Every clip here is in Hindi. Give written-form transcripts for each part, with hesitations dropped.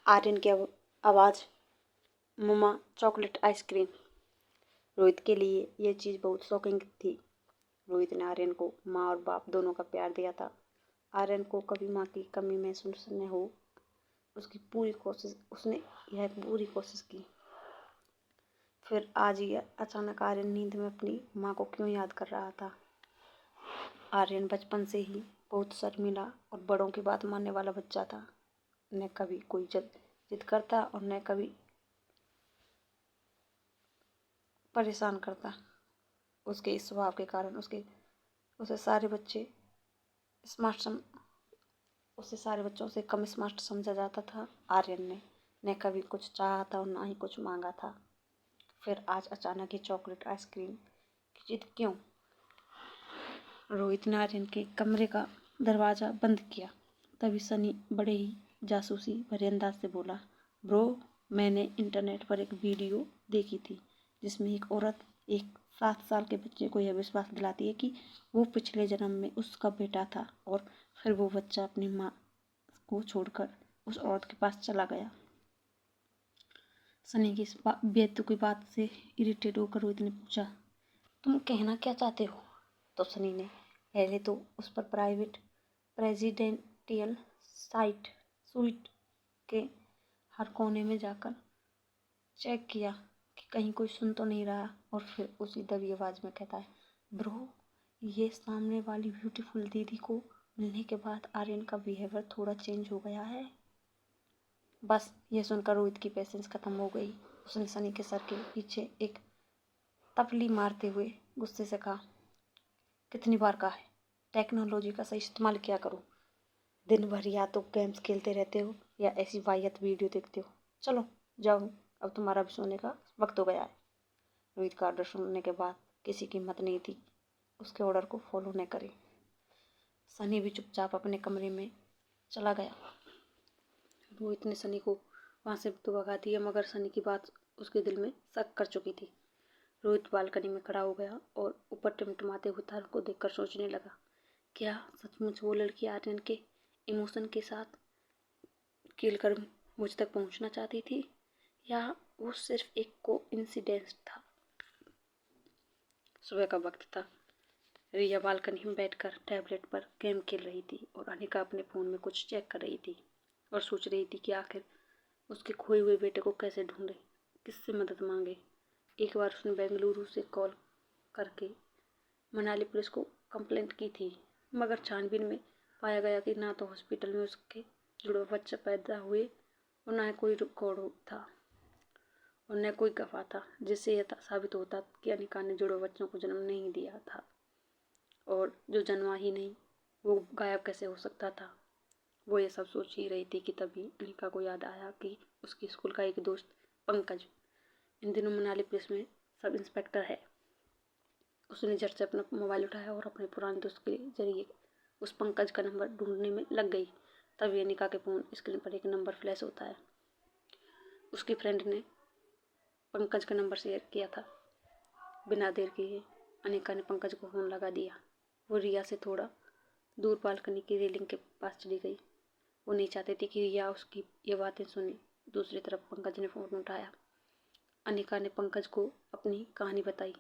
आर्यन की आवाज़, मम्मा चॉकलेट आइसक्रीम। रोहित के लिए यह चीज़ बहुत शॉकिंग थी। रोहित ने आर्यन को माँ और बाप दोनों का प्यार दिया था। आर्यन को कभी माँ की कमी महसूस न हो, उसने पूरी कोशिश की। फिर आज ही अचानक आर्यन नींद में अपनी माँ को क्यों याद कर रहा था। आर्यन बचपन से ही बहुत शर्मीला और बड़ों की बात मानने वाला बच्चा था। न कभी कोई जिद करता और न कभी परेशान करता। उसके इस स्वभाव के कारण उसे सारे बच्चों से कम स्मार्ट समझा जाता था। आर्यन ने न कभी कुछ चाहा था और ना ही कुछ मांगा था। फिर आज अचानक ही चॉकलेट आइसक्रीम की जिद क्यों? रोहित ने आर्यन के कमरे का दरवाज़ा बंद किया। तभी सनी बड़े ही जासूसी भरे अंदाज से बोला, ब्रो, मैंने इंटरनेट पर एक वीडियो देखी थी जिसमें एक औरत एक 7 साल के बच्चे को यह विश्वास दिलाती है कि वो पिछले जन्म में उसका बेटा था और फिर वो बच्चा अपनी माँ को छोड़कर उस औरत के पास चला गया। सनी की इस बेतुकी बात से इरिटेट होकर रोहित ने पूछा, तुम कहना क्या चाहते हो? तो सनी ने पहले तो उस पर प्रेसिडेंटियल सूइट के हर कोने में जाकर चेक किया कि कहीं कोई सुन तो नहीं रहा, और फिर उसी दबी आवाज़ में कहता है, ब्रो, ये सामने वाली ब्यूटीफुल दीदी को मिलने के बाद आर्यन का बिहेवियर थोड़ा चेंज हो गया है। बस ये सुनकर रोहित की पेशेंस खत्म हो गई। उसने सनी के सर के पीछे एक तपली मारते हुए गुस्से से कहा, कितनी बार कहा है टेक्नोलॉजी का सही इस्तेमाल किया करो। दिन भर या तो गेम्स खेलते रहते हो या ऐसी वाहियात वीडियो देखते हो। चलो जाओ, अब तुम्हारा भी सोने का वक्त हो गया है। रोहित का ऑर्डर सुनने के बाद किसी की हिम्मत नहीं थी उसके ऑर्डर को फॉलो न करे। सनी भी चुपचाप अपने कमरे में चला गया। रोहित ने सनी को वहाँ से तो भगा दिया, मगर सनी की बात उसके दिल में शक कर चुकी थी। रोहित बालकनी में खड़ा हो गया और ऊपर टिमटिमाते हुए तारों को देखकर सोचने लगा, क्या सचमुच वो लड़की आर्यन के इमोशन के साथ खेलकर मुझ तक पहुंचना चाहती थी, या वो सिर्फ एक कोइंसिडेंस था। सुबह का वक्त था। रिया बालकनी में बैठकर टैबलेट पर गेम खेल रही थी और अनिका अपने फ़ोन में कुछ चेक कर रही थी और सोच रही थी कि आखिर उसके खोए हुए बेटे को कैसे ढूंढे, किससे मदद मांगे। एक बार उसने बेंगलुरु से कॉल करके मनाली पुलिस को कंप्लेंट की थी, मगर छानबीन में पाया गया कि ना तो हॉस्पिटल में उसके जुड़वा बच्चे पैदा हुए और ना कोई रिकॉर्ड था और न कोई गवाह था जिससे यह साबित होता कि अनिका ने जुड़वा बच्चों को जन्म नहीं दिया था, और जो जन्मा ही नहीं वो गायब कैसे हो सकता था। वो ये सब सोच ही रही थी कि तभी अनिका को याद आया कि उसकी स्कूल का एक दोस्त पंकज इन दिनों मनाली पुलिस में सब इंस्पेक्टर है। उसने झट से अपना मोबाइल उठाया और अपने पुराने दोस्त के जरिए उस पंकज का नंबर ढूंढने में लग गई। तभी अनिका के फ़ोन स्क्रीन पर एक नंबर फ्लैश होता है। उसकी फ्रेंड ने पंकज का नंबर शेयर किया था। बिना देर किए अनिका ने पंकज को फ़ोन लगा दिया। वो रिया से थोड़ा दूर बालकनी की रेलिंग के पास चली गई। वो नहीं चाहती थी कि रिया उसकी ये बातें सुने। दूसरी तरफ पंकज ने फ़ोन उठाया। अनिका ने पंकज को अपनी कहानी बताई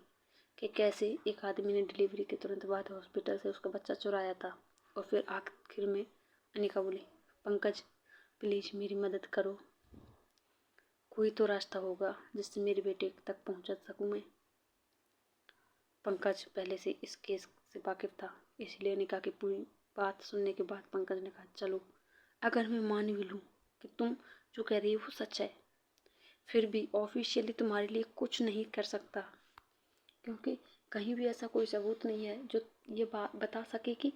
कि कैसे एक आदमी ने डिलीवरी के तुरंत बाद हॉस्पिटल से उसका बच्चा चुराया था, और फिर आखिर में अनिका बोली, पंकज प्लीज़ मेरी मदद करो, कोई तो रास्ता होगा जिससे मेरे बेटे तक पहुंच सकूं मैं। पंकज पहले से इस केस से वाकिफ था, इसलिए अनिका की पूरी बात सुनने के बाद पंकज ने कहा, चलो अगर मैं मान भी लूँ कि तुम जो कह रही हो वो सच है, फिर भी ऑफिशियली तुम्हारे लिए कुछ नहीं कर सकता, क्योंकि कहीं भी ऐसा कोई सबूत नहीं है जो ये बात बता सके कि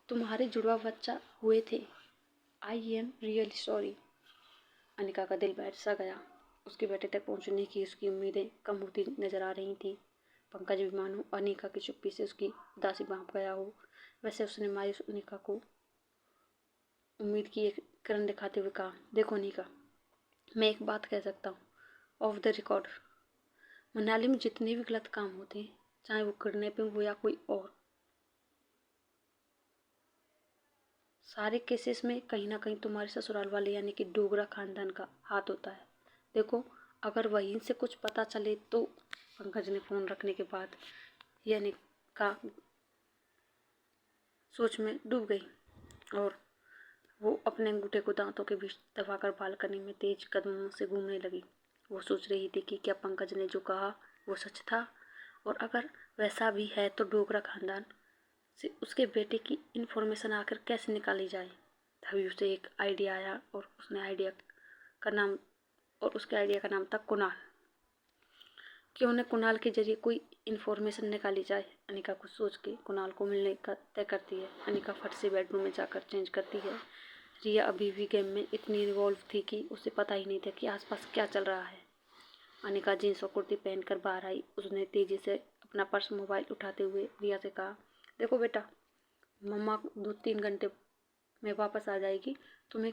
तुम्हारे जुड़वा बच्चा हुए थे। I am really sorry. Anika का दिल बैठ सा गया। उसके बेटे तक पहुंचने की उसकी उम्मीदें कम होती नजर आ रही थी। पंकज भी मानो अनिका की चुप्पी से उसकी उदासी भांप गया हो, वैसे उसने मायूस अनिका को उम्मीद की एक किरण दिखाते हुए कहा, देखो अनिका, मैं एक बात कह सकता हूँ ऑफ द रिकॉर्ड, मनाली में जितने भी गलत काम होते हैं, चाहे वो किडनैपिंग हो या कोई और, सारे केसेस में कहीं ना कहीं तुम्हारे ससुराल वाले यानी कि डोगरा खानदान का हाथ होता है। देखो, अगर वहीं से कुछ पता चले तो पंकज ने फ़ोन रखने के बाद यानी का सोच में डूब गई और वो अपने अंगूठे को दांतों के बीच दबाकर बालकनी में तेज कदमों से घूमने लगी। वो सोच रही थी कि क्या पंकज ने जो कहा वो सच था, और अगर वैसा भी है तो डोगरा खानदान से उसके बेटे की इन्फॉर्मेशन आखिर कैसे निकाली जाए। तभी उसे एक आइडिया आया और उसके आइडिया का नाम था कुणाल। क्यों न कुणाल के जरिए कोई इन्फॉर्मेशन निकाली जाए। अनिका कुछ सोच के कुणाल को मिलने का तय करती है। अनिका फट से बेडरूम में जाकर चेंज करती है। रिया अभी भी गेम में इतनी इन्वॉल्व थी कि उसे पता ही नहीं था कि आसपास क्या चल रहा है। अनिका जीन्स और कुर्ती पहनकर बाहर आई। उसने तेजी से अपना पर्स मोबाइल उठाते हुए रिया से कहा, देखो बेटा, मम्मा 2-3 घंटे में वापस आ जाएगी। तुम्हें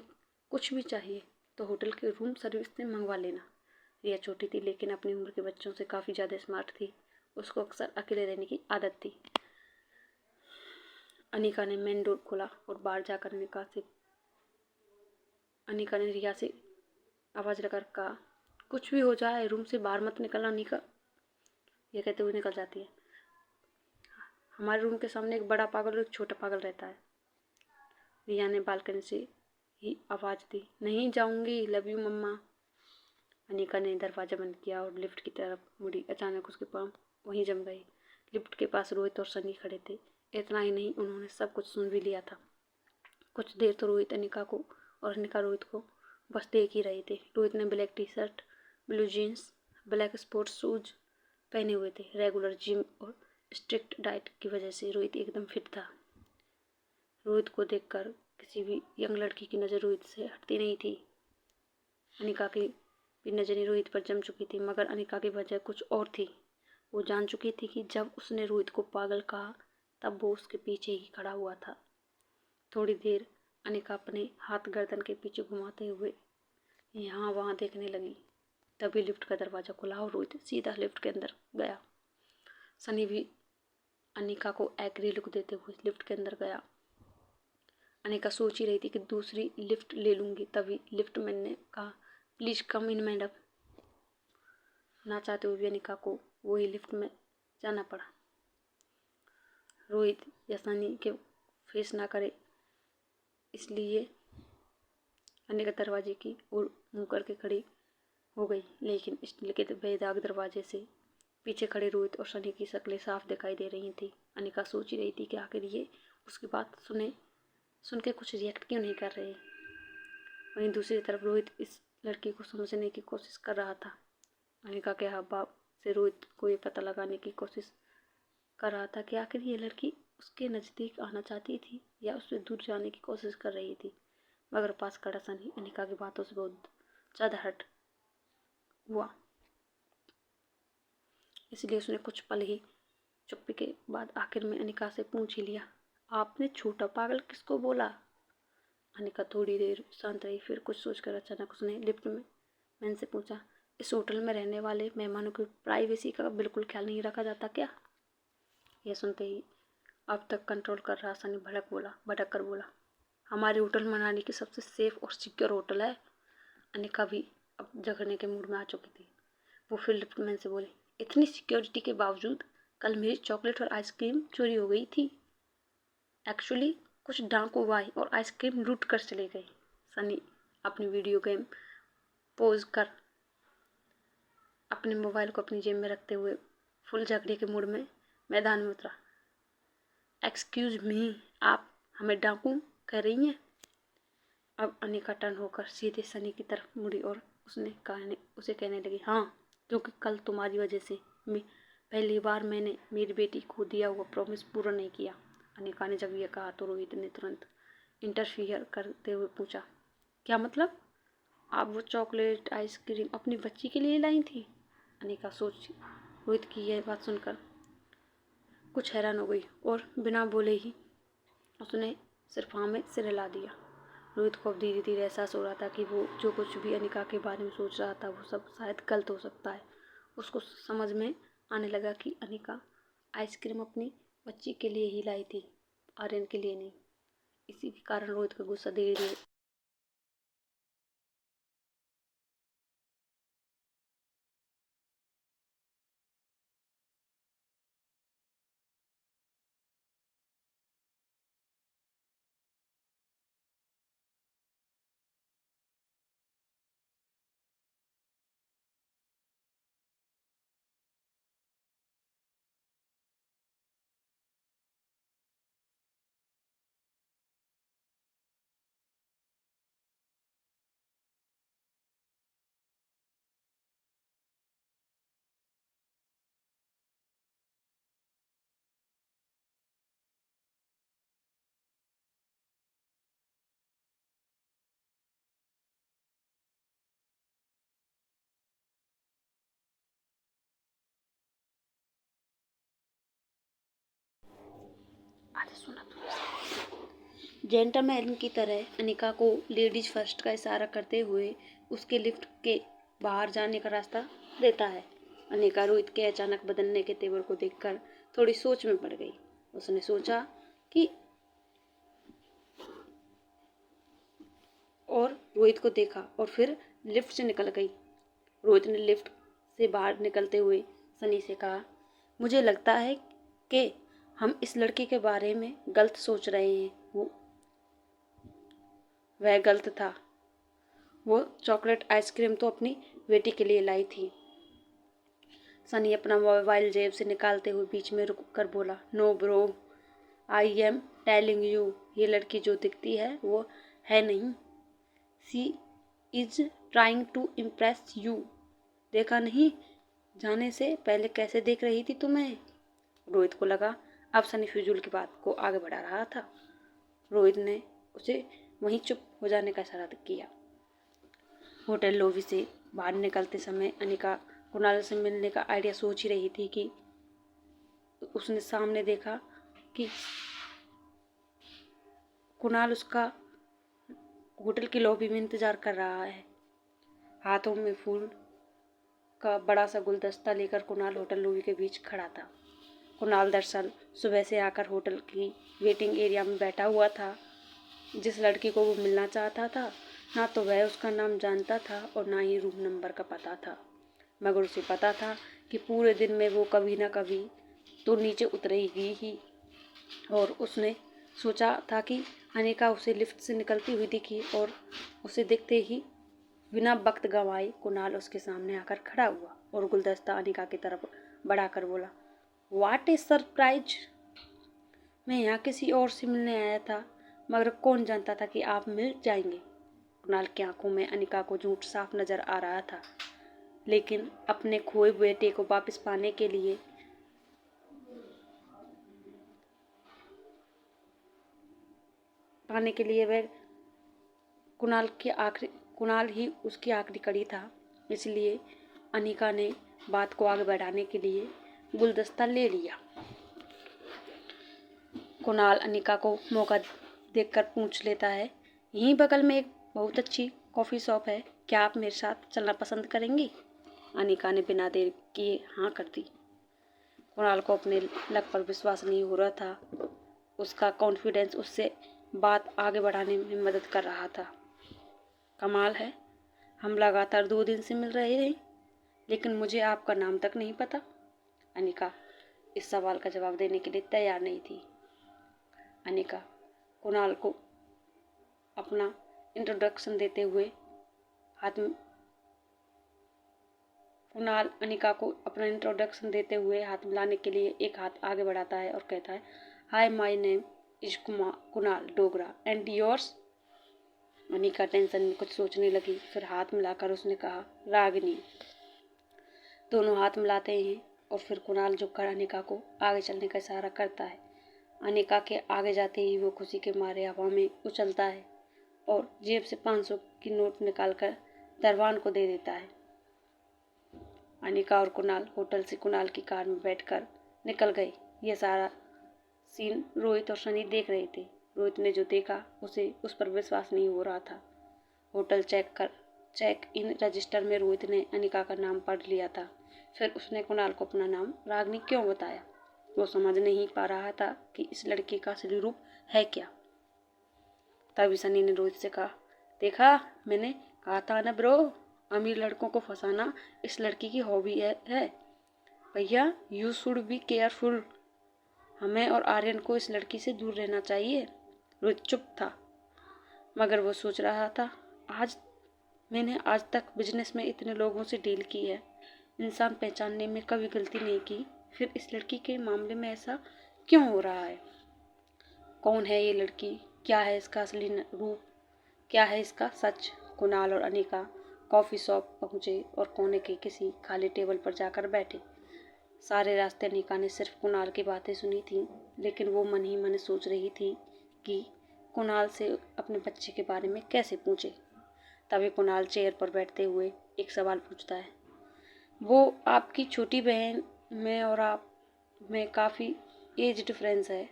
कुछ भी चाहिए तो होटल के रूम सर्विस से मंगवा लेना। रिया छोटी थी लेकिन अपनी उम्र के बच्चों से काफ़ी ज़्यादा स्मार्ट थी। उसको अक्सर अकेले रहने की आदत थी। अनिका ने मेन डोर खोला और बाहर जाकर अनिका ने रिया से आवाज़ लगाकर कहा, कुछ भी हो जाए रूम से बाहर मत निकलना अनिका। यह कहते हुए निकल जाती है। हमारे रूम के सामने एक बड़ा पागल और एक छोटा पागल रहता है। रिया ने बालकनी से ही आवाज़ दी, नहीं जाऊंगी, लव यू मम्मा। अनिका ने दरवाज़ा बंद किया और लिफ्ट की तरफ मुड़ी। अचानक उसके पाँव वहीं जम गए। लिफ्ट के पास रोहित और सनी खड़े थे। इतना ही नहीं, उन्होंने सब कुछ सुन भी लिया था। कुछ देर तो रोहित अनिका को और अनिका रोहित को बस देख ही रहे थे। रोहित ने black T shirt, blue jeans, black sports shoes पहने हुए थे। रेगुलर जिम और स्ट्रिक्ट डाइट की वजह से रोहित एकदम फिट था। रोहित को देखकर किसी भी यंग लड़की की नज़र रोहित से हटती नहीं थी। अनिका की भी नज़रें रोहित पर जम चुकी थी, मगर अनिका की वजह कुछ और थी। वो जान चुकी थी कि जब उसने रोहित को पागल कहा तब वो उसके पीछे ही खड़ा हुआ था। थोड़ी देर अनिका अपने हाथ गर्दन के पीछे घुमाते हुए यहाँ वहाँ देखने लगी। तभी लिफ्ट का दरवाज़ा खुला और रोहित सीधा लिफ्ट के अंदर गया। सनी भी अनिका को एग्री लुक देते हुए लिफ्ट के अंदर गया। अनिका सोच ही रही थी कि दूसरी लिफ्ट ले लूँगी, तभी लिफ्ट मैन ने कहा, प्लीज़ कम इन मैडम। ना चाहते हुए भी अनिका को वही लिफ्ट में जाना पड़ा। रोहित या सनी के फेस ना करे इसलिए अनिका दरवाजे की ओर मुँह करके खड़ी हो गई, लेकिन स्टील के बेदाग दरवाजे से पीछे खड़े रोहित और सनी की शक्लें साफ दिखाई दे रही थी। अनिका सोच ही रही थी कि आखिर ये उसकी बात सुन के कुछ रिएक्ट क्यों नहीं कर रहे। वहीं दूसरी तरफ रोहित इस लड़की को समझने की कोशिश कर रहा था। अनिका के हाव भाव से रोहित को ये पता लगाने की कोशिश कर रहा था कि आखिर ये लड़की उसके नज़दीक आना चाहती थी या उससे दूर जाने की कोशिश कर रही थी। मगर पास खड़ा सनी अनिका की बातों से बहुत ज़्यादा हर्ट हुआ, इसलिए उसने कुछ पल ही चुप्पी के बाद आखिर में अनिका से पूछ ही लिया, आपने छोटा पागल किसको बोला? अनिका थोड़ी देर शांत रही, फिर कुछ सोचकर अचानक उसने लिफ्ट में मैन से पूछा, इस होटल में रहने वाले मेहमानों की प्राइवेसी का बिल्कुल ख्याल नहीं रखा जाता क्या? यह सुनते ही अब तक कंट्रोल कर रहा सनी भड़क कर बोला, हमारे होटल मनाली की सबसे सेफ और सिक्योर होटल है। अनिका भी अब झगड़ने के मूड में आ चुकी थी। वो फिर लिफ्ट मैन से बोली, इतनी सिक्योरिटी के बावजूद कल मेरी चॉकलेट और आइसक्रीम चोरी हो गई थी। एक्चुअली कुछ डाकू आए और आइसक्रीम लूट कर चले गए। सनी अपनी वीडियो गेम पोज कर अपने मोबाइल को अपनी जेब में रखते हुए फुल झगड़े के मूड में मैदान में उतरा। एक्सक्यूज मी, आप हमें डाकू कह रही हैं? अब अनिका टर्न होकर सीधे सनी की तरफ मुड़ी और उसे कहने लगी, हाँ, क्योंकि कल तुम्हारी वजह से पहली बार मैंने मेरी बेटी को दिया हुआ प्रॉमिस पूरा नहीं किया। अनिका ने जब यह कहा तो रोहित ने तुरंत इंटरफियर करते हुए पूछा, क्या मतलब? आप वो चॉकलेट आइसक्रीम अपनी बच्ची के लिए लाई थी? अनिका सोच रोहित की यह बात सुनकर कुछ हैरान हो गई और बिना बोले ही उसने सिर्फ हाँ में सिर हिला दिया। रोहित को अब धीरे धीरे एहसास हो रहा था कि वो जो कुछ भी अनिका के बारे में सोच रहा था वो सब शायद गलत हो सकता है। उसको समझ में आने लगा कि अनिका आइसक्रीम अपनी बच्ची के लिए ही लाई थी, आर्यन के लिए नहीं। इसी के कारण रोहित का गुस्सा धीरे धीरे आगे सुना तू। जेंटलमैन की तरह अनिका को लेडीज फर्स्ट का इशारा करते हुए उसके लिफ्ट के बाहर जाने का रास्ता देता है। अनिका रोहित के अचानक बदलने के तेवर को देखकर थोड़ी सोच में पड़ गई। उसने सोचा कि और रोहित को देखा और फिर लिफ्ट से निकल गई। रोहित ने लिफ्ट से बाहर निकलते हुए सनी से कहा, मुझे लगता है कि हम इस लड़की के बारे में गलत सोच रहे हैं। वह गलत था। वो चॉकलेट आइसक्रीम तो अपनी बेटी के लिए लाई थी। सनी अपना मोबाइल जेब से निकालते हुए बीच में रुक कर बोला, no bro, I am telling you, ये लड़की जो दिखती है वो है नहीं। She is trying to impress you. देखा नहीं जाने से पहले कैसे देख रही थी तुम्हें। रोहित को लगा अब सनी फिजूल की बात को आगे बढ़ा रहा था। रोहित ने उसे वहीं चुप हो जाने का इशारा किया। होटल लॉबी से बाहर निकलते समय अनिका कुणाल से मिलने का आइडिया सोच ही रही थी कि उसने सामने देखा कि कुणाल उसका होटल की लॉबी में इंतजार कर रहा है। हाथों में फूल का बड़ा सा गुलदस्ता लेकर कुणाल होटल लॉबी के बीच खड़ा था। कुणाल दरअसल सुबह से आकर होटल की वेटिंग एरिया में बैठा हुआ था। जिस लड़की को वो मिलना चाहता था ना तो वह उसका नाम जानता था और ना ही रूम नंबर का पता था, मगर उसे पता था कि पूरे दिन में वो कभी ना कभी तो नीचे उतरेगी ही। और उसने सोचा था कि अनिका उसे लिफ्ट से निकलती हुई दिखी और उसे देखते ही बिना वक्त गंवाए कुणाल उसके सामने आकर खड़ा हुआ और गुलदस्ता अनिका की तरफ बढ़ाकर बोला, व्हाट इज सरप्राइज। मैं यहाँ किसी और से मिलने आया था, मगर कौन जानता था कि आप मिल जाएंगे। कुणाल की आंखों में अनिका को झूठ साफ नजर आ रहा था, लेकिन अपने खोए बेटे को वापस पाने के लिए वह कुणाल ही उसकी आखिरी कड़ी था। इसलिए अनिका ने बात को आगे बढ़ाने के लिए गुलदस्ता ले लिया। कुणाल अनिका को मौका देखकर पूछ लेता है, यहीं बगल में एक बहुत अच्छी कॉफ़ी शॉप है, क्या आप मेरे साथ चलना पसंद करेंगी। अनिका ने बिना देर किए हाँ कर दी। कुणाल को अपने लक पर विश्वास नहीं हो रहा था। उसका कॉन्फिडेंस उससे बात आगे बढ़ाने में मदद कर रहा था। कमाल है, हम लगातार 2 दिन से मिल रहे हैं, लेकिन मुझे आपका नाम तक नहीं पता। अनिका इस सवाल का जवाब देने के लिए तैयार नहीं थी। अनिका कुणाल को अपना इंट्रोडक्शन देते हुए हाथ मिलाने के लिए एक हाथ आगे बढ़ाता है और कहता है, hi my name is Kunal Dogra and yours. Anika tension में कुछ सोचने लगी, फिर हाथ मिलाकर उसने कहा, रागिनी। दोनों हाथ मिलाते हैं और फिर कुणाल झुककर अनिका को आगे चलने का इशारा करता है। अनिका के आगे जाते ही वो खुशी के मारे हवा में उछलता है और जेब से 500 की नोट निकालकर दरबान को दे देता है। अनिका और कुणाल होटल से कुणाल की कार में बैठकर निकल गए। यह सारा सीन रोहित और सनी देख रहे थे। रोहित ने जो देखा उसे उस पर विश्वास नहीं हो रहा था। होटल चेक इन रजिस्टर में रोहित ने अनिका का नाम पढ़ लिया था। फिर उसने कुणाल को अपना नाम रागनी क्यों बताया। वो समझ नहीं पा रहा था कि इस लड़की का असली रूप है क्या। तभी सनी ने रोहित से कहा, देखा, मैंने कहा था ना ब्रो, अमीर लड़कों को फंसाना इस लड़की की हॉबी है। भैया यू शुड बी केयरफुल, हमें और आर्यन को इस लड़की से दूर रहना चाहिए। रोहित चुप था, मगर वो सोच रहा था, मैंने आज तक बिजनेस में इतने लोगों से डील की है, इंसान पहचानने में कभी गलती नहीं की, फिर इस लड़की के मामले में ऐसा क्यों हो रहा है? कौन है ये लड़की? क्या है इसका असली रूप? क्या है इसका सच? कुणाल और अनिका कॉफ़ी शॉप पहुंचे और कोने के किसी खाली टेबल पर जाकर बैठे। सारे रास्ते अनिका ने सिर्फ कुणाल की बातें सुनी थी, लेकिन वो मन ही मन सोच रही थी कि कुणाल से अपने बच्चे के बारे में कैसे पूछे। तभी कुणाल चेयर पर बैठते हुए एक सवाल पूछता है, वो आपकी छोटी बहन में और आप में काफ़ी एज डिफरेंस है,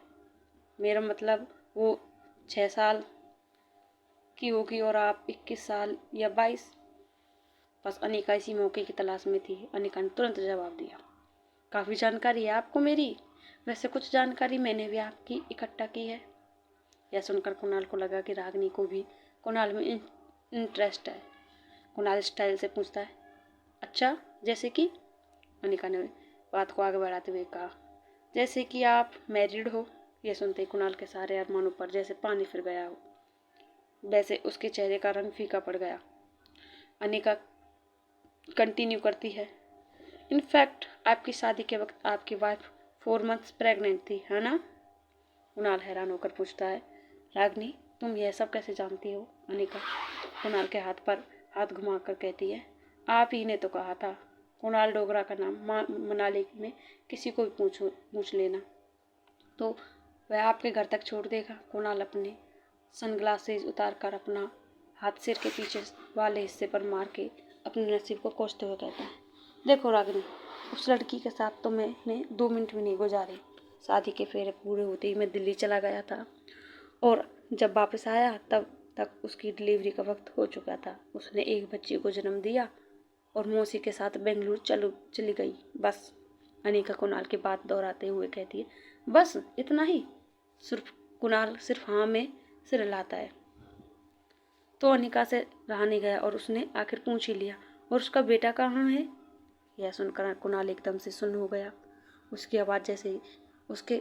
मेरा मतलब वो 6 साल की होगी और आप 21 साल या 22। बस अनिका इसी मौके की तलाश में थी। अनिका ने तुरंत जवाब दिया, काफ़ी जानकारी है आपको मेरी, वैसे कुछ जानकारी मैंने भी आपकी इकट्ठा की है। यह सुनकर कुणाल को लगा कि रागिनी को भी कुणाल में इंटरेस्ट है। कुणाल स्टाइल से पूछता है, अच्छा जैसे कि? अनिका ने बात को आगे बढ़ाते हुए कहा, जैसे कि आप मैरिड हो। यह सुनते ही कुणाल के सारे अरमानों पर जैसे पानी फिर गया हो, वैसे उसके चेहरे का रंग फीका पड़ गया। अनिका कंटिन्यू करती है, इनफैक्ट आपकी शादी के वक्त आपकी वाइफ 4 मंथ्स प्रेग्नेंट थी, है ना? कुणाल हैरान होकर पूछता है, रागिनी तुम यह सब कैसे जानती हो? अनिका कुणाल के हाथ पर हाथ घुमाकर कहती है, आप ही ने तो कहा था कुणाल डोगरा का नाम मनाली में किसी को भी पूछ लेना तो वह आपके घर तक छोड़ देगा। कुणाल अपने सनग्लासेस उतार कर अपना हाथ सिर के पीछे वाले हिस्से पर मार के अपने नसीब को कोसते हुए कहता है, देखो रागिनी, उस लड़की के साथ तो मैंने 2 मिनट भी नहीं गुजारे। शादी के फेरे पूरे होते ही मैं दिल्ली चला गया था और जब वापस आया तब तक उसकी डिलीवरी का वक्त हो चुका था। उसने एक बच्ची को जन्म दिया और मौसी के साथ बेंगलुरु चली गई। बस। अनिका कुणाल की बात दोहराते हुए कहती है, बस इतना ही? कुणाल सिर्फ हाँ में सिर हिलाता है। तो अनिका से रहा नहीं गया और उसने आखिर पूछ ही लिया, और उसका बेटा कहाँ है? यह सुनकर कुणाल एकदम से सुन्न हो गया। उसकी आवाज़ जैसे उसके